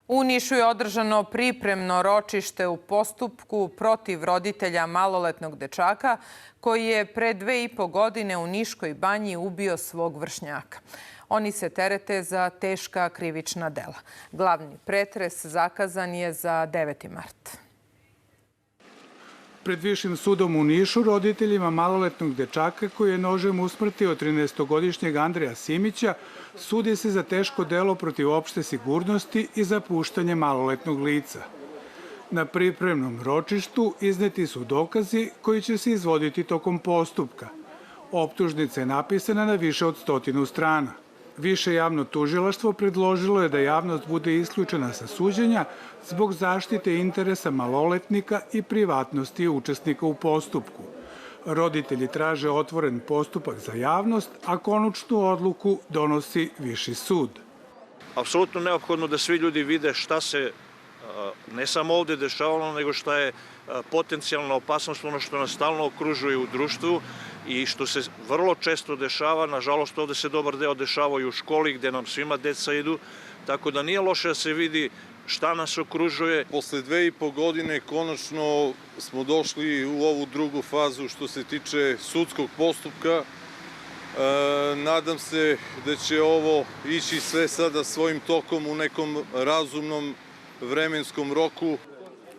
U Nišu je održano pripremno ročište u postupku protiv roditelja maloletnog dečaka koji je pre 2,5 godine u Niškoj banji ubio svog vršnjaka. Oni se terete za teška krivična dela. Glavni pretres zakazan je za 9. mart. Pred Višim sudom u Nišu roditeljima maloletnog dečaka koji je nožem usmrtio 13-godišnjeg Andreja Simića sudi se za teško delo protiv opšte sigurnosti i za puštanje maloletnog lica. Na pripremnom ročištu izneti su dokazi koji će se izvoditi tokom postupka. Optužnica je napisana na više od 100 strana. Više javno tužilaštvo predložilo je da javnost bude isključena sa suđenja zbog zaštite interesa maloletnika i privatnosti učesnika u postupku. Roditelji traže otvoren postupak za javnost, a konačnu odluku donosi Viši sud. Apsolutno neophodno da svi ljudi vide šta se ne samo ovde dešavalo, nego šta je potencijalna opasnost, ono što nas stalno okružuje u društvu i što se vrlo često dešava. Nažalost, ovde se dobar deo dešava i u školi gde nam svima deca idu, tako da nije loše da se vidi šta nas okružuje. Posle 2,5 godine konačno smo došli u ovu drugu fazu što se tiče sudskog postupka. Nadam se da će ovo ići sve sada svojim tokom u nekom razumnom vremenskom roku.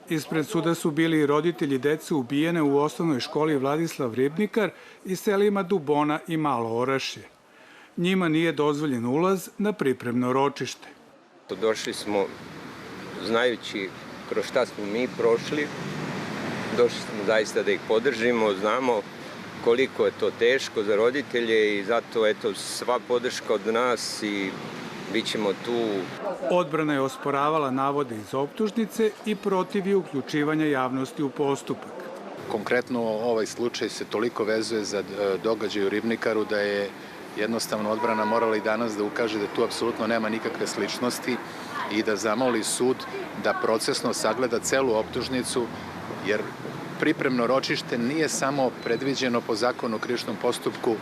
Ispred suda su bili i roditelji dece ubijene u osnovnoj školi Vladislav Ribnikar i selima Dubona i Malo Orašje. Njima nije dozvoljen ulaz na pripremno ročište. Došli smo, znajući kroz šta smo mi prošli, došli smo zaista da ih podržimo, znamo koliko je to teško za roditelje i zato eto sva podrška od nas i bit ćemo tu. Odbrana je osporavala navode iz optužnice i protiv je uključivanja javnosti u postupak. Konkretno ovaj slučaj se toliko vezuje za događaj u Ribnikaru da je jednostavno odbrana morala i danas da ukaže da tu apsolutno nema nikakve sličnosti i da zamoli sud da procesno sagleda celu optužnicu, jer pripremno ročište nije samo predviđeno po zakonu o krivičnom postupku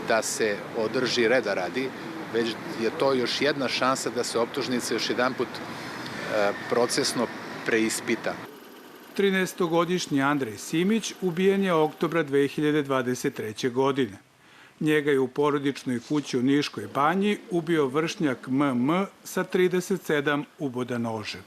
da se održi reda radi, već je to još jedna šansa da se optužnica još jedanput procesno preispita. 13-godišnji Andrej Simić ubijen je oktobra 2023. godine. Njega je u porodičnoj kući u Niškoj banji ubio vršnjak MM sa 37 uboda nožem.